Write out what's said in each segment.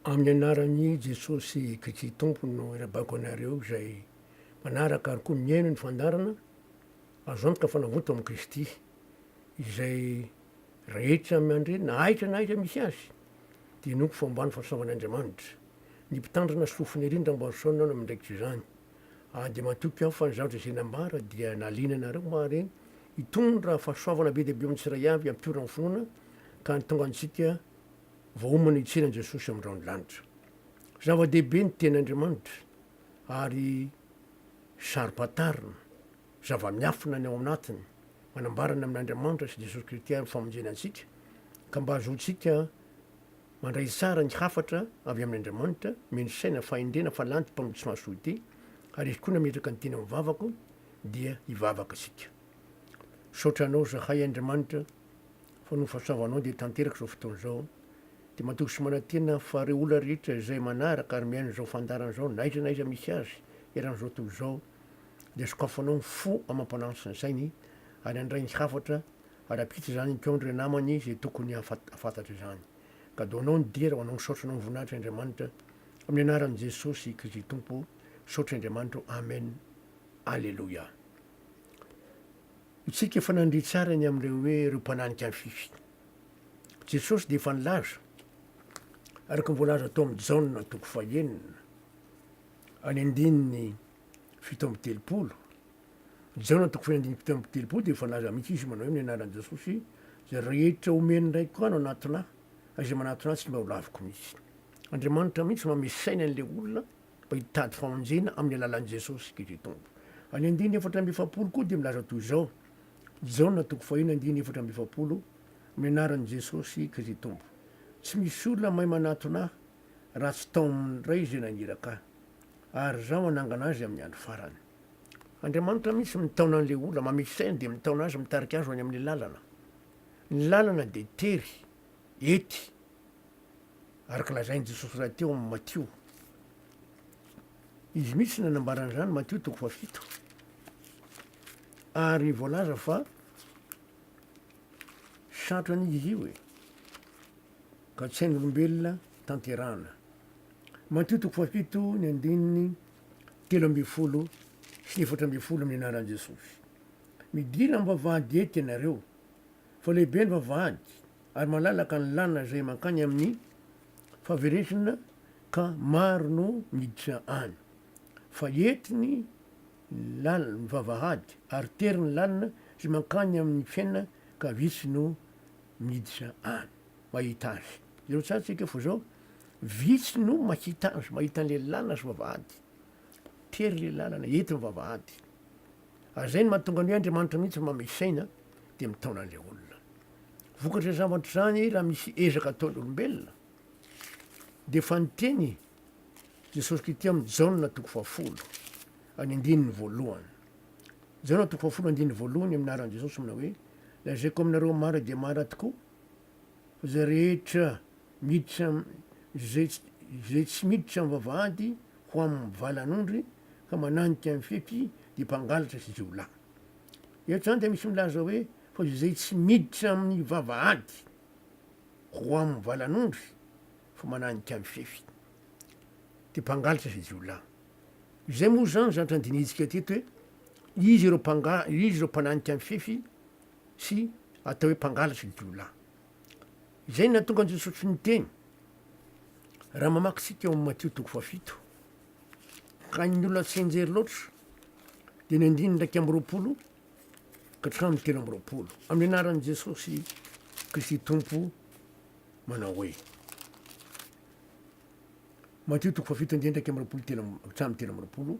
Amin'ny anaran'i Jesosy Kristy Tompo no irabako anareo zay manaraka ary koa miaino ny fandarana azo antoka fanavonto amin'i Kristy izay rehetra mandre na aiza misy azy dia noko fambany fahasoavan'Andriamanitra ny mpitandrina sofiny irindra mbo asaonao amin'ndraikitra izany dia matoky aho fa ny zavatra izay nambara dia naliana anareo mahareny hitondra fahasoavana be dehibe amin'ny tsiray avy ampiora amin'ny finoana ka nytonga antsika vaomana hitsenan Jesosy amin'irao ny lanitra. Zava-dehibe ny ten'Andriamanitra ary saro-patarina, zava-miafina ny ao anatiny, manambarana amin'Andriamanitra sy Jesosy Kristy ary famonjena antsika ka mba azotsika mandray tsara ny hafatra avy amin'Andriamanitra, mino saina fahendrena fa lanty mpamotsy mahasoa ity ary izy koa nametraka ny teny mivavako dia hivavaka isika. Saotra anao zahay Andriamanitra fa no fahasoavanao dia tanteraka izao fotoana izao dia matoky sy manantena fa reo olona rehetra izay manaraka ary miaino izao fandarana izao naiza misy azy eran'izao tontolo izao dia sokafanao ny fo amam-panano sy ny sainy ary handray ny hafatra ary ampita izany ny kaondry namany izay tokony hafantatra izany ka daonao ny dera ho anao ny saotra anao ny voninahitra Andriamanitra amin'ny anaran'i Jesosy Kristy Tompo saotra Andriamanitra. Amen. Alleluia. Itsika efa nandry tsara ny amin'ireo hoe ireo mpananika ny fify. Jesosy dia efa nilaza araka ny voalaza tao amin'ny Jaona toko fahaenina any andininy fito amby telopolo. Jaona toko fahaenina andininy fito amby telopolo dia efa nilaza mihitsy izy manao hoe amin'ny anaran'i Jesosy zay rehetra omeny indray koa no anatona izay manatona tsy mba ho laviko mihitsy. Andriamanitra mihitsy manome saina an'ilay olona mba hitady famonjena amin'ny alalan'i Jesosy Kristy Tompo. Any andininy efatra amby efapolo koa dia milaza toy izao. Jaona toko fahaenina andininy efatra amby efapolo amin'ny anaran'i Jesosy Kristy Tompo. Tsy misy olona mahay manatona raha tsy tao amin'ray izay naniraka ary zaho manangana azy amin'ny andro farany. Andriamanitra mihitsy mitaona an'ilay olona manome saina dia mitaona azy mitarika azy ho any amin'ny lalana. Ny lalana dia tery, ety, araka lazain'i Jesosy raha teo amin'ny Matio. Izy mihitsy nanambaran'izany Matio toko fahafito ary voalaza fa satrany izy io ka tsy hain'olombelona tanterahana. Matio toko fahafito ny andininy telo amby folo sy efatra amby folo amin'ny anaran'i Jesosy. Midira amin'ny vavahady ety ianareo fa lehibe ny vavahady ary malalaka ny lalana izay mankany amin'ny fahaveresana ka maro no miditra any. Fa ety ny vavahady ary tery ny lalana izay mankany amin'ny fiainana ka vitsy no miditra any mahita azy. Zero tsara tsika fo zao vitsy no mahita azy, mahita an'le lalana sy vavahady, tery le lalana, ety ny vavahady. Ary zay no mahatonga ny hoe Andriamanitra mihitsy manome saina dia mitaona an'ilay olona. Vokatra zavatra zany raha misy ezaka ataon'ny olombelona dia efa niteny Jesosy Kristy amin'ny Jaona toko fahafolo any andininy voalohany. Jaona toko fahafolo andininy voalohany amin'ny anaran'i Jesosy manao hoe lazaiko aminareo mara dia mara tokoa fa zay rehetra miditra zay tsy miditra amin'ny vavahady ho amin'ny valan'ondry ka mananika amin'ny fefy dia mpangalatra sy jiolahy. Eto zany dia misy milaza hoe fa zay tsy miditra amin'ny vavahady ho amin'ny valan'ondry fa mananika amin'ny fefy dia mpangalatra sy jiolahy. Izay moa zany zavatra andinitsika teto hoe izy ireo mpananika amin'ny fefy sy atao hoe mpangalatra sy jiolahy. Izay nahatonga an'i Jesosy niteny raha mamaky tsika ao amin'ny Matio toko fahafito ka ny olona tsy enjery loatra dia ny andininy ndraiky amby roapolo ka hatramin'ny telo amby roapolo amin'ny anaran'i Jesosy Kristy Tompo manao hoe Matio toko fahafito andininy ndraiky amby roapolo hatramin'ny telo amby roapolo.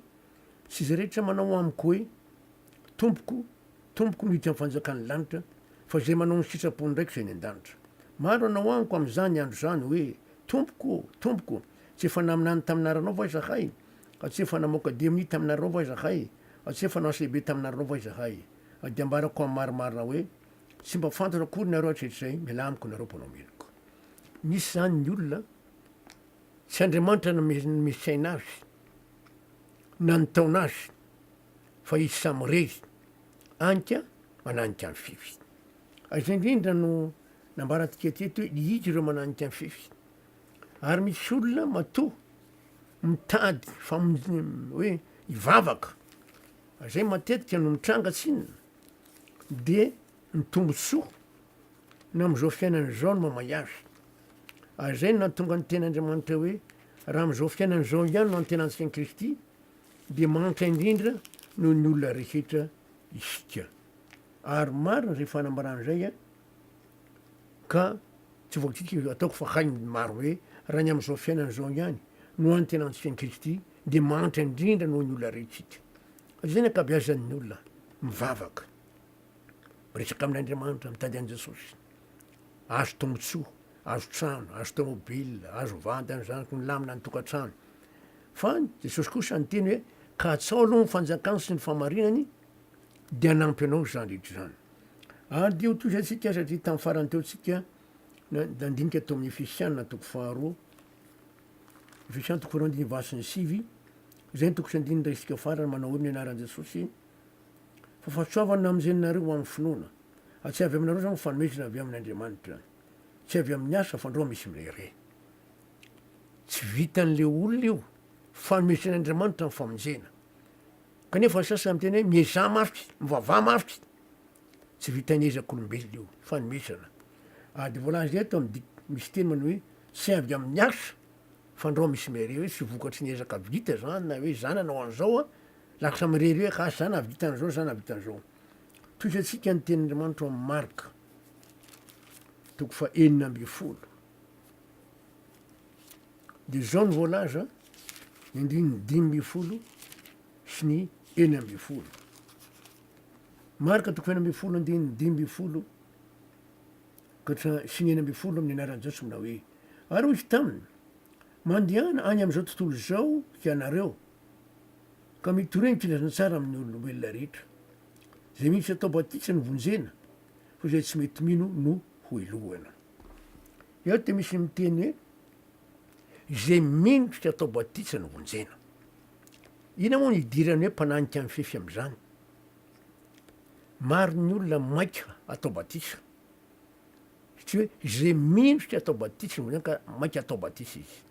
Sy izay rehetra manao amiko hoe tompoko miditra amin'ny fanjakan'ny lanitra fa zay manao ny sitrapony ndraiky zay ny an-danitra. Maro anao amiko amin'izany andro zany hoe tompoko tsy efa naminany taminaranao va izahay, ka tsy efa namoaka demoni taminareo va izahay, ka tsy efa nasa lehibe taminareo va izahay. Dia ambarako amin'ny marimarina hoe tsy mba fantatra akory nareo hatrehatr'izay, miala amiko nareo mpanao meloko. Misy zany ny olona tsy Andriamanitra nanome saina azy na nitaona azy fa izy samirery anka mananika ny fefy. Izay indrindra no nambarantsika teto hoe izy ireo mananika ny fefy. ary misy olona matoa mitady hoe ivavaka zay matetika no mitranga tsinona de ny tombosoa na am'izao fiainany zao no mamay azy zay no natonga ny ten'Andriamanitra hoe raha am'izao fiainany zao ihany no antenantsika ny Kristy de manitra indrindra noho ny olona rehetra isika ary marina zay fanambaran'izay ka tsy voatsika ataoko fa hainy maro hoe raha ny am'izao fiainany zao ihany no antenantsika ny Kristy de manitra indrindra noho ny olona rehetritsika zay ny akabeazan'ny olona mivavaka miresaka amin'Andriamanitra mitady an' Jesosy azo tombotsoa azo trano azo tomobila azo vadany zanaky ny lamina ny tokantrano fa Jesosy kosa ny teny hoe ka atsao aloha ny fanjakany sy ny famarinany de anampy anao zany rehetra zany ary de ho toy atsika satria tamin'ny farany teo tsika nandinika tao amin'ny Efesiana toko faharoa Efesiana toko faharoa andiny vasiny sivy zay ny toko sy andinindra isika farany manao hoe mianaran' Jesosy fa fatsoavana am'izay nareo amin'ny finoana tsy avy aminareo zany fanomezana avy amin'Andriamanitra tsy avy amin'ny asa fa andreo misy mirere tsy vitan'le olona io fanomezan'Andriamanitra ny famonjena kanefa sasa am'teny hoe miezah mafy mivavah mafy tsy vitan'ezak'olombelona io fanomezana de voalazy eto am'di misy teny manao hoe tsy avy amin'ny asa fa andreo misy mere hoe tsy vokatry ny ezaka vita zany na hoe zany anao an'izao lasa mirery hoe ka zany avitan'izao zany avitan'izao toy atsika ny tenin'Andriamanitra amin'ny Marka toko fa 9 de zao ny voalaza ny andiny 5 sy ny 9 Marka toko 9 andiny 5 sy ny 9 amin'ny anaran'i Jesosy mina hoe ary hoy taminy mandehana any am'izao tontolo zao ianareo ka mitoreny filazana tsara amin'ny olombelona rehetra zay misy atao batisa ny vonjena fa zay tsy mety mino no ho ilohana eo de misy miteny hoe zay minotsy atao batisa ny vonjena ina moa ny idirany hoe mpananika amin'ny fefy am'izany maro ny olona maika atao batisa satria hoe zay minotsy atao batisa ny vonjena ka maika atao batisa izy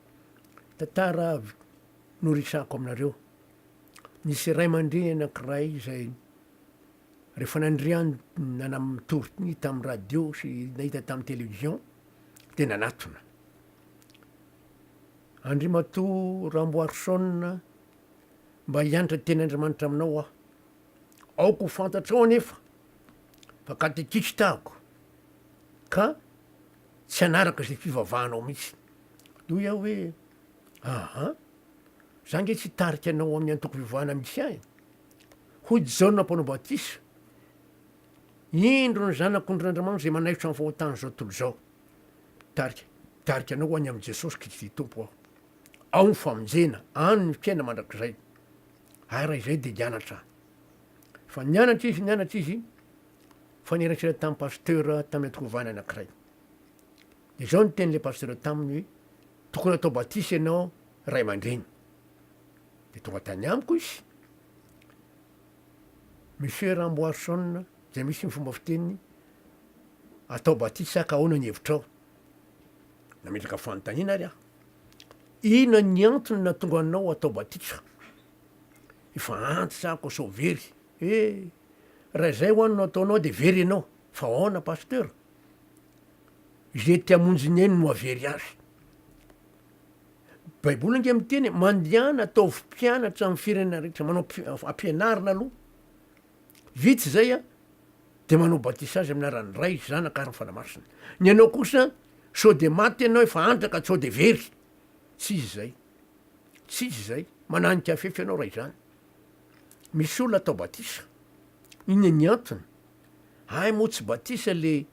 tantara avy no resako aminareo nisy ray aman-dreny anankiray zay rehefa nandriany nanamitory tamin'ny radio sy nahita tamin'ny télévision de nanatona Andriamatoa Ramboarsona mba hianatra ten'Andriamanitra aminao aoko ho fantatrao anefa fa katekisy tahako ka tsy anaraka zay fivavahanao mihitsy do iaho hoe za nge tsy tarika anao amin'ny antoko fivavahana misy ahy hoy Jaona mpanao batisa indro ny zanak'ondrin'Andriamanitra zay manaitra amin'ny fahotany zao tontolo zao tarika anao ho any amin'i Jesosy Kristy tompo ao ny famonjena any ny fiaina mandrakizay raha izay de nianatra fa nianatra izy fa nieratsera tamin'ny pasteur tamin'ny antoko fivavahana anankiray de zao ny ten'le pasteur taminy hoe tokony atao batisa ianao ray aman-dreny de tonga tany amiko izy monsieur Ramboarsona zay misy ny fomba fiteniny atao batisa ka ahoana ny hevitrao nametraka fanontaniana ary ina ny antony natonga anao atao batisa efa antitsako sao very raha zay ho anynao ataonao de very ianao fa ahoana pasteur zay ty amonjiny eny no avery azy baiboly nge miteny mandehana ataovy mpianatra amin'ny firenena rehetra manao ampianarina aloha vitsy zay de manao batisa azy amin'aran'ny ray zanaka ary ny fanamasina ny anao kosa sao de maty ianao efa antraka sao de very tsy izy zay mananika afefy ianao ray zany misy olona atao batisa iny ny antony moa tsy batisa le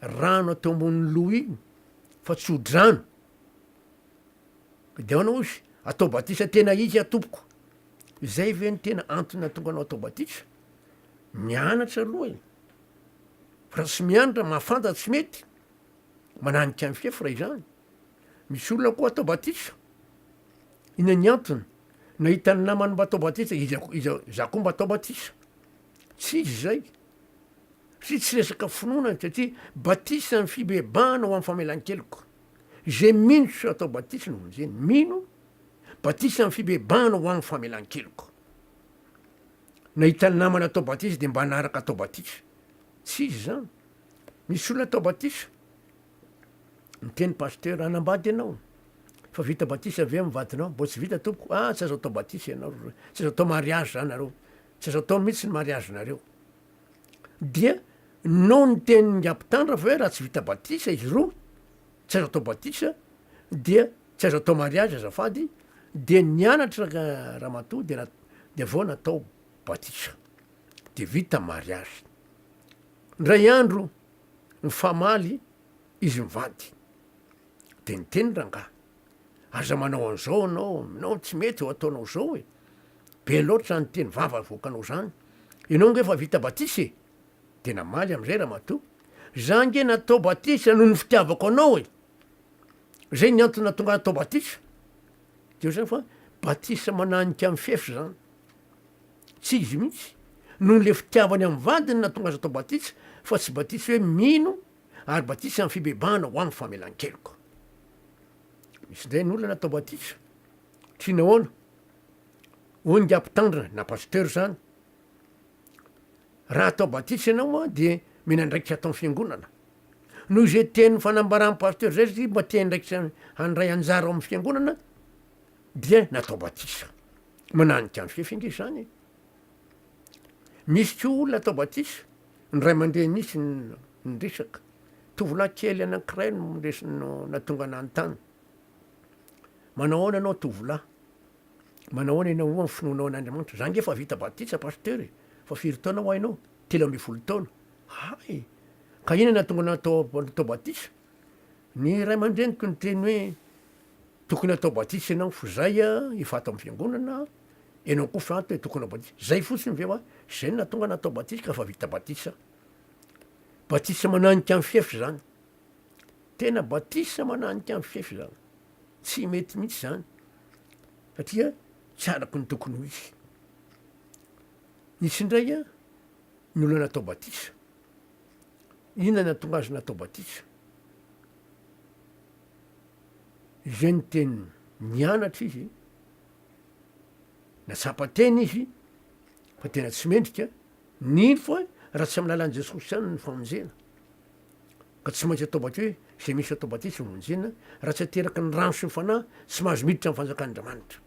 rano atao ambon'ny loha iny fa tsy odrano de anao izy atao batisa tena izy atompoko zay ve ny tena antony natonga anao atao batisa mianatra aloha fa raha tsy mianatra mahafanta tsy mety mananika amin'ny fefy ray zany misy olona koa atao batisa ina ny antony nahita ny namany mba atao batisa za koa mba atao batisa tsy izy zay sy tsy resaka finoana satria batisa ny fibebahana ho amin'ny famelan-keloka zay mino so atao batisy no zeny mino batisy amin'ny fibebahana ho amin'ny famelan-keloko nahitany namana atao batisy de mba anaraka atao batisy tsy izy zany misy olona atao batisy miteny pasteur anambady ianao fa vita batisy avy eo mivadinao mbo tsy vita tompoko tsy azo atao batisy ianao tsy azo atao mariage zany nareo tsy azo atao mihitsy ny mariage nareo dia no ny teny ngiampitandra fa hoe raha tsy vita batisa izy roa tsy azo atao batisa dia tsy azo atao mariage azafady de nianatra ramatoa de avao natao batisa de vita mariage ndray andro mifamaly izy mivady de niteny rangahy aza manao an'izao anao tsy mety ho ataonao zao e be loatra ny teny vava voakanao zany ianao nge fa vita batisy e de namaly am'izay ramatoa za nge natao batisa noho ny fitiavako anao e zay ny antony natonga atao batisa de zany fa batisa mananika amin'ny fefy zany tsy izy mihitsy noho le fitiavany amin'ny vadiny natonga azy atao batisa fa tsy batisa hoe mino ary batisa amin'ny fibebahana ho amin'ny famelan-keloko misy ndray ny olona natao batisa tsy nahoana hoy ngiampitandrina na pasteur zany raha atao batisa ianao de mena andraikitra atao fiangonana noho zay teny fanambaran'ny pasteur zay zy mba tia ndraikitra handray anjara ao amin'ny fiangonana dia natao batisa mananika amin'ny fefy nge zany misy ko olona atao batisa ny ray aman-dreny misy nyresaka tovolahy kely anankiray no natonga anantany manao ahoana anao tovolahy manao ahoana ianao amin'ny finoanao an'Andriamanitra za nge fa vita batisa pasteur e fa firy taona ho hainao 13 taona hay ka ina natonga natao batisa ny ray aman-dreniko ny teny hoe tokony atao batisa ianao fa zay efa ato amin'ny fiangonana ianao koa fa ato hoe tokony batisa zay fotsiny ve zay ny natonga natao batisa ka fa vita batisa batisa mananika amin'ny fefy zany tena batisa mananika amin'ny fefy zany tsy mety mihitsy zany satria tsy arako ny tokony ho izy nisy indray ny olona natao batisa ina natonga azy natao batisa zay ny teny nianatra izy natsapa-teny izy fa tena tsy mendrika nino fa raha tsy amy lalan'i Jesosy any ny famonjena ka tsy maintsy atao batisa hoe zay misy atao batisa monjena raha tsy ateraky ny rano sy ny fanahy tsy mahazo miditra amin'ny fanjakan'Andriamanitra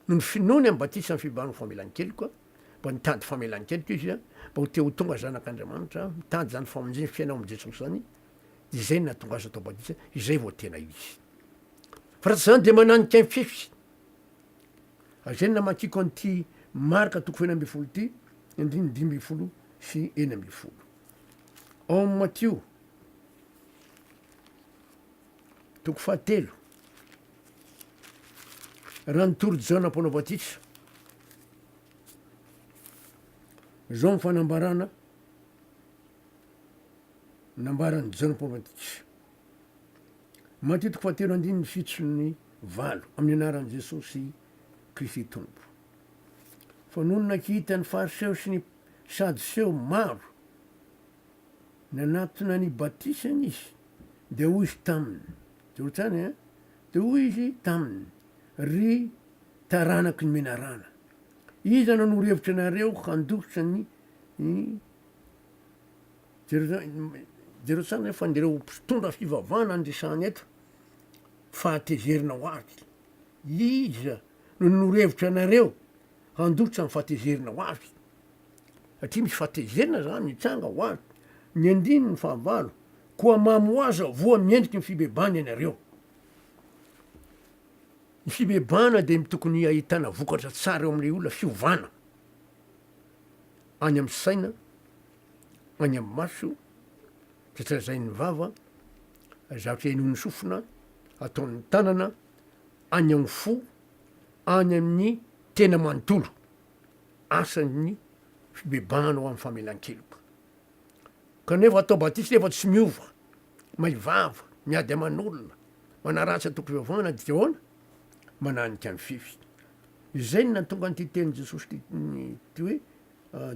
no ny finoany amin'ny batisa amin'ny fibahana famelan-keloko mba nitady famelan-keloko izy mba ho te ho tonga zanak'Andriamanitra mitady zany famonjena fiainao amin'ny Jesosy zany de zay ny natonga azy atao batisa izay vao tena izy fa raha tsy zany de mananika ny fefy zay namakiko an'ity marika toko 1 ty andriny 5 sy 1 ao amin'ny Matthieu toko 7 raha nitory zao nampanao batisa zao ny fanambarana nambarany zao nampanao batisa Matthieu toko 7 andiny 7 amin'ny anaran'i Jesosy Kristy tompo fa noho nakita ny fariseo sy ny sadoseo maro nanatona ny batisany izy de hoy izy taminy jorotsany de hoy izy taminy ry taranaky ny menarana iza nanoro-hevitra anareo handokotra ny Jerosalema fa ndereo mpitondra fivavahana andresany eto fahatezerinao azy iza no nanoro-hevitra anareo handokotra ny fahatezerinao azy satria misy fahatezerina zany mitsanga ho azy ny andiny ny fahavalo koa mamo aza voa miendriky ny fibebahana ianareo ny fibebahana de tokony ahitana vokatra tsara eo amin'le olona fiovana any amin'ny saina any amin'ny maso satria zay ny vava zavatra eno'ny sofina ataon'ny tanana any amin'ny fo any amin'ny tena manontolo asan'ny fibebahana ho amin'ny famelan-keloko kanefa atao batisa nefa tsy miova maivava miady aman'olona manaratsy atoko fivavahana dia ahoana mananika ny fefy izay ny natonga nyty teny Jesosy ty hoe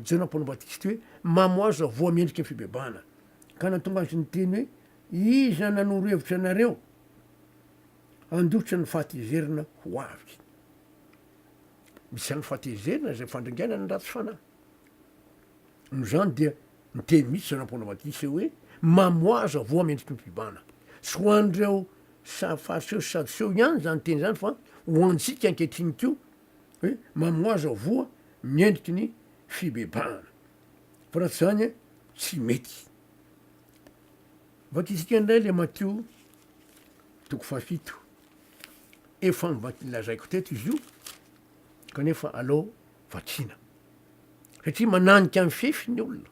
Jao nampanao batisa ty hoe mamo azo voa miendriky ny fibebahana ka natonga azy ny teny hoe iza nanoro-hevitra anareo andotra ny fahatezerina ho avy. Misy ny fahatezerina zay fandringaina ny ratsy fanahy. No zany dia nyteny misy zao nampona Matisy hoe mamoaza voa mendriky mipibana. Sy ho an'ireo fariseo sy sadoseo ihany zany teny zany fa ho antsika ankehitriny keo hoe mamoaza voa miendriky ny fibebahana. Fa raha tsy zany tsy mety. Vakitsika indray le Matio toko fahafito. Efa lazaiko teto izy io kanefa aleo vatrina. Satria mananika amin'ny fefy ny olona.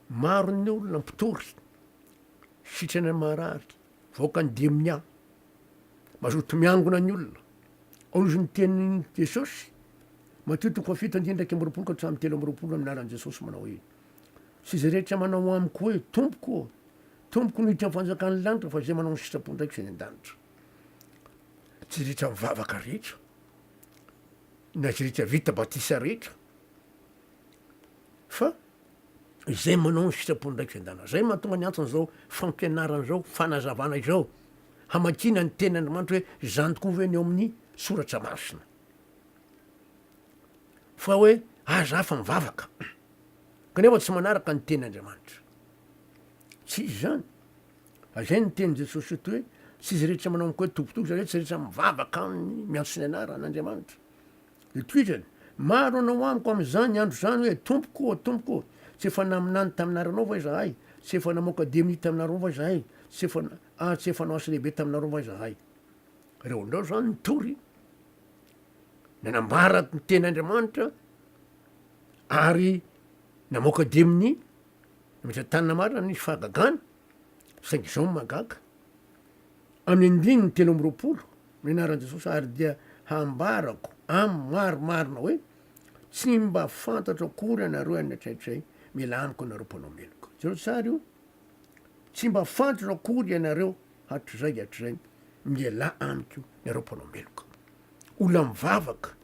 Maro ny olona mpitory, sitrana marary, voaka ny demia, mazoto miangona ny olona. Ao izy ny tenin'ny Jesosy, Matio toko fahafito andiny 2:20 ka hatramin'ny 3:20 amin'ny anaran'i Jesosy manao hoe sy izay rehetra manao amiko hoe tompoko no hiditra amin'ny fanjakan'ny lanitra fa zay manao ny sitrapony ndraiky zay ny an-danitra. Tsy rehetra mivavaka rehetra, na tsy rehetra vita batisa rehetra, fa zay manao ny sitrapony ndraiky zay an-danitra. Zay mahatonga ny antony zao fampianarana zao, fanazavana izao, hamakina ny tenin'Andriamanitra hoe zany tokoa ve ny eo amin'ny soratra masina. Fa hoe aza fa mivavaka kanefa tsy manaraka ny tenin'Andriamanitra. Tsy izy zany. Zay ny tenin Jesosy eto hoe tsy izy rehetra manao amiko hoe tompotompo zany hoe tsy rehetra mivavaka aminy miantso ny anaran'Andriamanitra. De toy zany, maro anao amiko am'izany andro zany hoe tompoko, tsy efa naminany taminaranao va izahay, tsy efa namoaka demia taminareo va izahay, tsy efa nao asa lehibe taminareo va izahay. Reo ndreo zany mitory, nanambara ny tenin'Andriamanitra ary namoaka demia, namitra tanina marina nisy fahagagana, saingy zao magaga. Amin'ny 3:20 minaran'i Jesosy ary dia hambarako amin'ny marimarina hoe tsy mba fantatra akory ianareo any atraitray mila aniko anareo mpanao meloka. Zao tsara io, tsy mba fantatra akory ianareo hatrizay miala amiko nareo mpanao meloka. Olona mivavaka,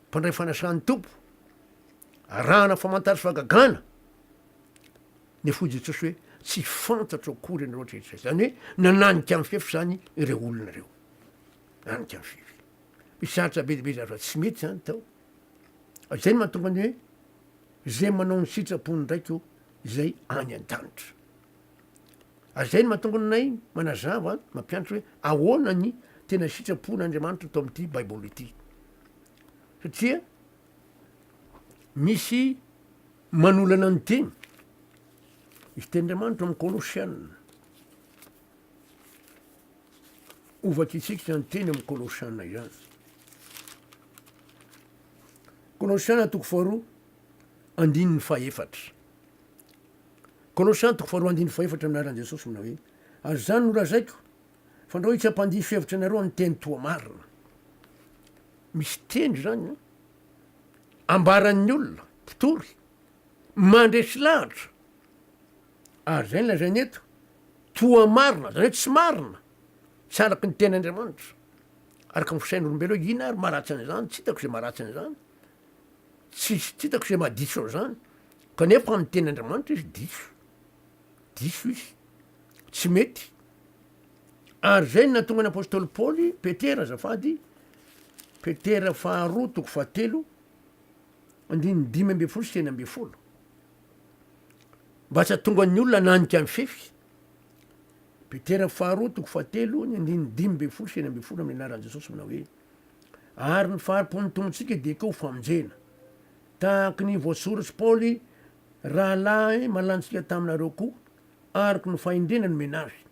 mpandray fanasany tompo, arahana famantarsy fahagagana, nefa hoy Jesosy hoe tsy fantatra akory ianareo hatrizay. Zany hoe nananika amin'ny fefy zany ireo olona reo. Nanika amin'ny fefy. Misaritra be zany fa tsy mety zany tao. Zay ny mahatonga ny hoe zay manao ny sitrapony ndraiky io zay any an-danitra. Zay ny mahatonga nay manazava mampianatra hoe ahoana ny tena sitrapon'Andriamanitra tao amin'ity Baiboly ity. Satria misy manolana ny teny. Misy tenin'Andriamanitra amin'ny Kolosianina. Ovakitsika ny teny amin'ny Kolosianina izany. Kolosianina toko 4:4. Kolosianina toko 4:4 minaran'i Jesosy manao hoe ary zany no lazaiko fa ndreo tsy hampandiso hevitra anareo ny teny toa marina. Misy teny zany ambaran'ny olona mpitory mandresy lahatra ary zay ny lazainy eto toa marina, zany hoe tsy marina, tsy araky ny tenin'Andriamanitra, araka ny fisain'olombelo hoe ina ary maratsy an'izany, tsy hitako zay maratsy an'izany, tsy hitako zay mahadiso zany, kanefa amin'ny tenin'Andriamanitra izy diso izy, tsy mety. Ary zay ny natonga ny apôstôly Paoly, Petera azafady, Petera 2:7, 5:12 sy 9:10, mba tsy hatonga ny olona nanika amin'ny fefy. Petera 2:7, 5:12 sy 9:10 amin'ny anaran'i Jesosy manao hoe ary ny faharipon'ny tombontsika dia keo famonjena tahaky ny voasoratsy Paoly rahalahy malantsika taminareo koa araky ny fahendrenany menazy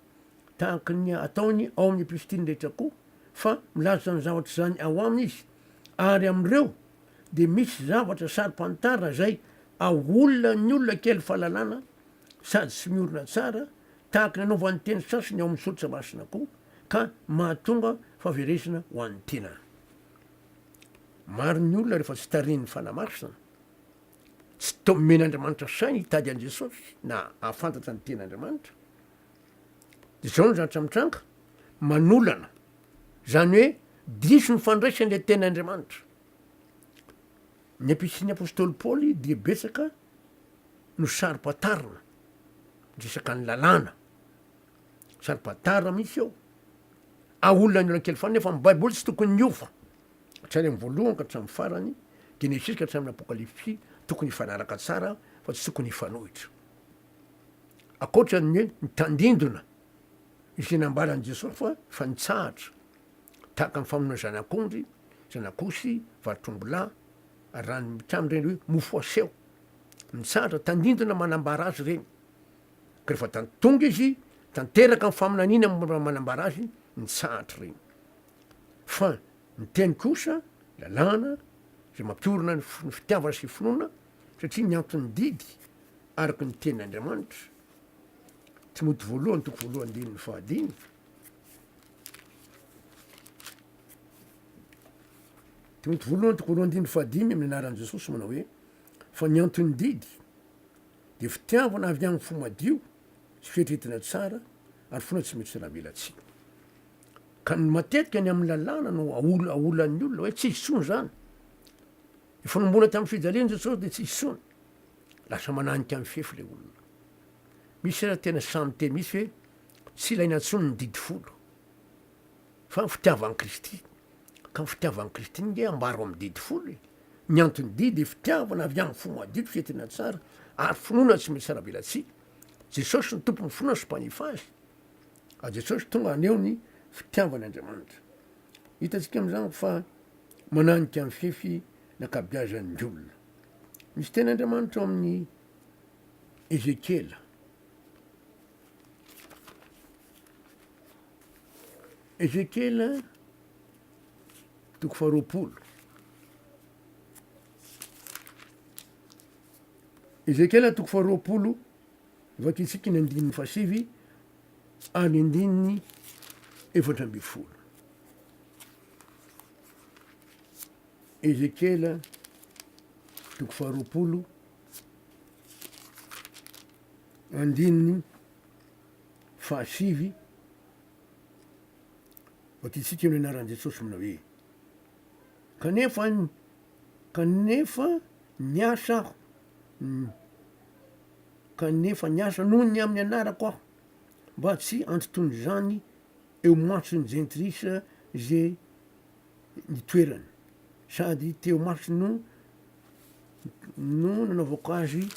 tahaky ny ataony ao amin'ny epistily rehetra koa fa milaza ny zavatra zany ao aminy izy ary am'ireo dia misy zavatra sary-pantara zay aolona ny olona kely fahalalana sady sy miorina tsara tahaky ny anaovan'ny teny sasiny ao amin'ny soratra masina koa ka mahatonga fahaverezana ho an'ny tena. Maro ny olona rehefa tsy tarin'ny fanamasina, tsy tomen'Andriamanitra sainy hitady an' Jesosy na ahafantatra ny ten'Andriamanitra, de zao ny zatra mitranga manolana, zany hoe diso ny fandraisan'le ten'Andriamanitra. Ny episin'ny apôstôly Paoly dia betsaka no sary-patarina resaka ny lalàna, sary-patara misy eo aolona ny olona kely fa nefa baiboly tsy tokony niofa tsy any voalohany ka hatramin'ny farany genesis ka hatramin'ny apokalypsy tokony hifanaraka tsara fa tsy tokony hifanohitra akoatrany hoe mitandindona izay nambalan'i jesosy fa nitsahatra tahaka ny famonona zanak'ondry zanak'osy varitrombola raha mitramin'ireny hoe mofo aseho mitsahatra tandindona manambara azy reny ka rehefa tonga izy tanteraka ny faminanina manambara azy nitsahatra reny fa ny teny kosa lalàna zay mampiorona ny fitiavana sy finoana satria ny antony didy araky ny tenin'Andriamanitra Timoty voalohany toko voalohany dininy fahadimy Timoty voalohany toko voalohany dininy fahadimy amin'ny anaran'i Jesosy manao hoe fa ny antony didy de fitiavana avy amin'ny fo madio sy fieritrretina tsara ary fona tsy mety saravelatsy ka ny matetika ny amin'ny lalàna no aolan'ny olona hoe tsy isony zany fanomboana tamin'ny fijaliany Jesosy de tsy isony lasa mananika amin'ny fefy le olona misy raha tena samy teny misy hoe tsy ilaina antsony ny didy folo fa ny fitiavan'i Kristy ka ny fitiavan'i Kristy nge ambaro amin'ny didy folo ny antony didy fitiavana avy amin'ny fo madio fieritrretina tsara ary finoana tsy mety saravelatsy Jesosy ny tompony finoana sy mpanifa azy Jesosy tonga aneo ny fitiavan'Andriamanitra hitantsika am'izany fa mananika amin'ny fefy nakabeazan'ny olona misy ten'Andriamanitra ao amin'ny Ezekela toko faharoapolo Ezekela toko faharoapolo vakitsika ny andininy fasivy any andininy efatra amby folo Ezekela toko faharoapolo andininy fahasivy vakitsika amin'ny anaran'i Jesosy manao hoe kanefa niasa aho kanefa niasa noho ny amin'ny anarako aho mba tsy antotony zany eo masony jentrisa zay nitoerany sady teo maso no nanaovako azy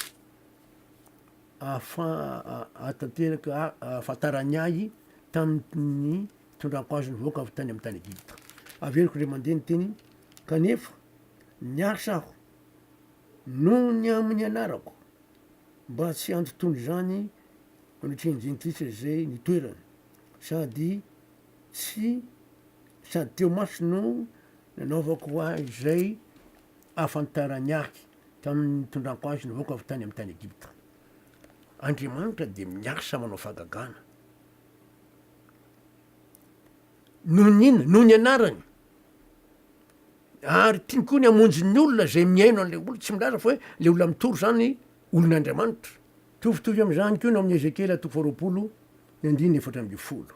atanteraka ahafantarany ahy tamin'ny tondrako azy nyvoaka avy tany amin'ny tany Egipta averiko ndray mandeha ny teny kanefa niasa aho noho ny amin'ny anarako mba tsy antotony zany manatrehan'ny jentrisa zay nitoerany sady teo maso no nanaovako ahy zay ahafantarany ahy tamin'ny tondrako azy nyvoaka avy tany amin'ny tany Egipta Andriamanitra de miasa manao fahagagana noho ny anarany ary tiany koa ny amonjy ny olona zay miaino an'le olo tsy milaza fa hoe le olona mitory zany olon'Andriamanitra tovitovy am'izany koa no amin'ny Ezekela toko faharoapolo ny andininy efatra amby folo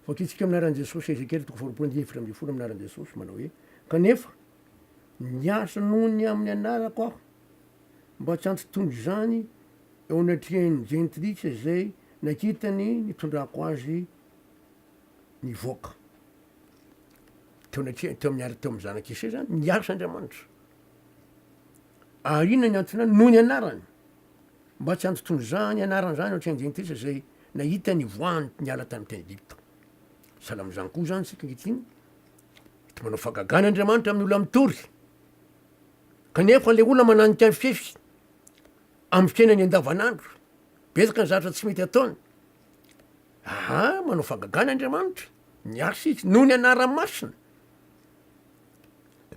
fakitsika aminaran'i Jesosy Ezekela toko faharoapolo andininy efatra amby folo aminaran'i Jesosy manao hoe kanefa niasa noho ny amin'ny anarako aho mba tsy antotony zany eo anatrehan'ny jentrisa zay nakitany nitondrako azy nivoaka teo amin'ny zanak'Ise zany niasa Andriamanitra ary inona ny antony noho ny anarany mba tsy antotony zany anarany zany ohatrehan'ny jentrisa zay nahita ny voany niala tany tany Egipta sahala am'izany koa zany tsika ankehitriny ty manao fahagagana Andriamanitra amin'ny olona mitory kanefa le olona mananika amin'ny fefy amin'ny fiainany andavanandro betaka ny zavatra tsy mety ataony manao fahagagana Andriamanitra niasa izy noho ny anarany masina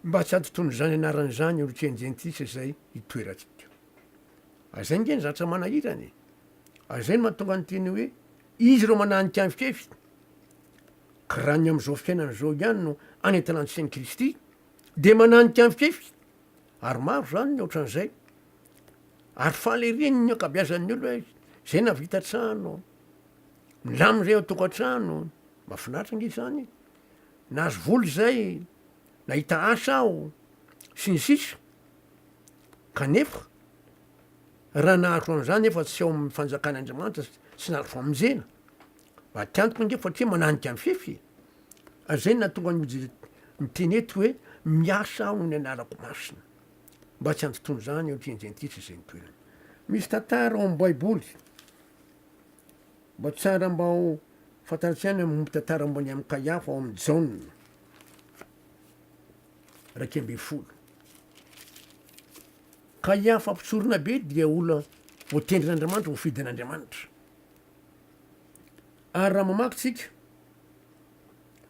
mba tsy antotony zany anarany zany ohatrehan'ny jentrisa zay hitoeratsika azay nge ny zatra manahirany azay no mahatonga ny teny hoe izy reo mananika amin'ny fefy ka raha ny am'izao fiainany zao ihany no anentanantseny Kristy de mananika amin'ny fefy ary maro zany ny ohatran'izay ary fahalereny ny ankabeazan'ny olo hoe zay navita trano milamy zay atokantrano mahafinaritra nge zany nahazo voly zay nahita asa aho sy ny sisa kanefa raha nahazo an'izany efa tsy ao amin'ny fanjakan'Andriamanitra sy nahazo famonjena mba tiantoko nge fatria mananika amin'ny fefy Zay natonga miteny eto hoe miasa aho ny anarako masina mba tsy anjotono zany ohatr'enjentisy zay ny toerana. Misy tantara ao amy baiboly mba tsara mba ho fantaritsy ihany momby tantara mbony amy Kaiafa ao amy Jaona 2:10. Kaiafa mpisorona be dia olona voatendrin'Andriamanitra, voafidy an'Andriamanitra. Ary raha mamaky tsika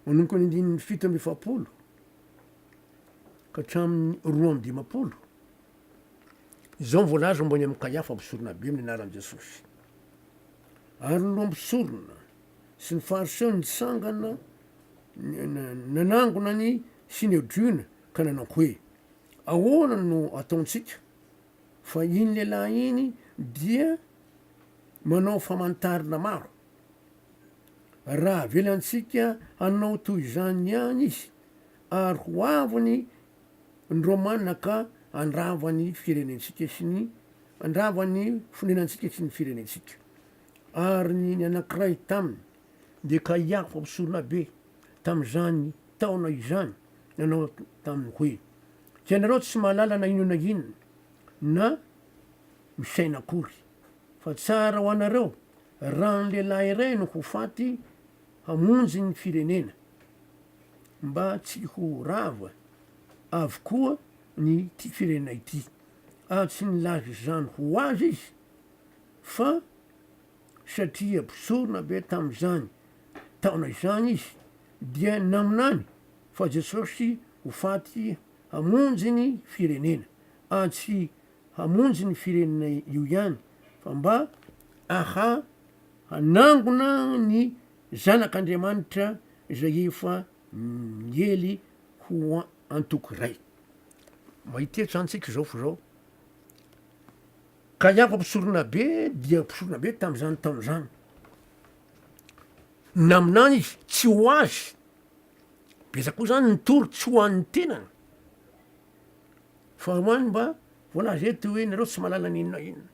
manomboka ny 7:70 ka hatramin'ny 2:10 zao mivolaza mbony amy Kaiafa mpisorona be amin'ny anaran'i Jesosy. Ary loha mpisorona sy ny fariseho nitsangana nanangonany sy ny odriana ka nanao hoe ahoana no ataontsika fa iny lehilahy iny dia manao famantarana maro. Raha avelantsika hanao toy izany ihany izy ary ho aviny ny Rômanina ka andravany firenentsika sy ny andravany fonenantsika sy ny firenentsika. Ary ny anankiray taminy de Kaiafa mpisorona be tam'izany taona izany nanao taminy hoe tsy anareo tsy mahalala na inona inona na misaina akory fa tsara ho anareo raha ny lehilahy iray no ho faty hamonjy ny firenena mba tsy ho rava avokoa ny ty firenena ity. Ary tsy nilaza izany ho azy izy fa satria mpisorona be tam'izany taona izany izy dia naminany fa Jesosy ho faty hamonjy ny firenena. Ary tsy hamonjy ny firenena io ihany fa mba hanangona ny zanak'Andriamanitra izay efa miely ho antoko iray. Mahita eto zany tsika zao fo zao Kaiafa mpisorona be dia mpisorona be tam'izany taona zany. Naminany izy tsy ho azy betsa koa zany nitory tsy ho an'ny tenany fa hoany mba voalaza eto hoe nareo tsy mahalala ny inona inona.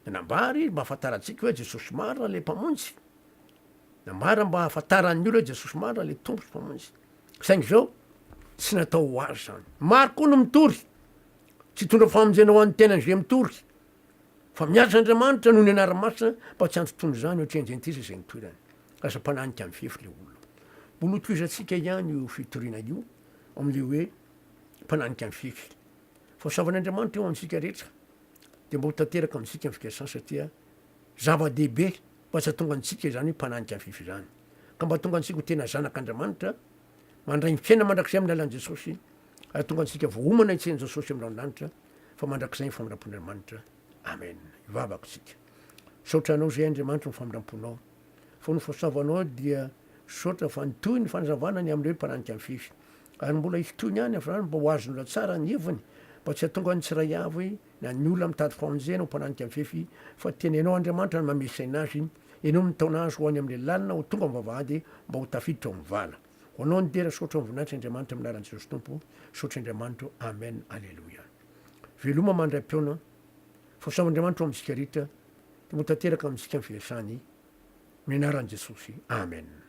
Nambary mba ahafantarantsika hoe Jesosy marina le mpamonjy. Nambara mba ahafantaran'ny olo hoe Jesosy marina le tompo sy mpamonjy. Saingy zao tsy natao ho azy zany. Maro koa no mitory tsy tondra famonjena ho an'ny tenany zay mitory fa miasa Andriamanitra noho ny anara-masina mba tsy anjotono zany ohatr'enjentisy zay ny toerany. Lasa mpananika amin'ny fefy le olona. Mbola hotoizantsika ihany io fitoriana io am'le hoe mpananika amin'ny fefy. Fa savan'Andriamanitra eo amintsika rehetra de mba ho tanteraka amintsika amin'ny fikasana satria zava-dehibe mba tsy hatonga antsika zany hoe mpananika amin'ny fefy zany. Ka mba tonga antsika ho tena zanak'Andriamanitra mandray ny fiaina mandrakizay amin'ny lalan'i Jesosy ary tonga antsika vohomana hitsen'i Jesosy amin'ny ranolanitra fa mandrakizay ny famindram-pon'Andriamanitra. Amen. Ivavaka tsika. Saotra anao zay Andriamanitra ny famindram-ponao. Fa no fahasoavanao dia saotra fa nitoy ny fanazavana ny am'le hoe mpananika amin'ny fefy. Ary mbola isotoiny ihany avy zany mba ho azony tsara ny heviny mba tsy hatonga ny tsiray avy na ny olona mitady famonjena ho mpananika amin'ny fefy fa tenenao Andriamanitra ny mamesaina azy enao mitaona azy ho any am'le lalina ho tonga mivavahady mba ho tafiditra ao mivala. Ho anao ny dera saotra voninahitra Andriamanitra amin'ny anaran'i Jesosy Tompo. Saotra Andriamanitra. Amen. Alleluia. Veloma mandram-peona fa saotr'Andriamanitra ao amintsika rehetra de mbo tanteraka amintsika amin'ny fiasany amin'ny anaran'i Jesosy. Amen.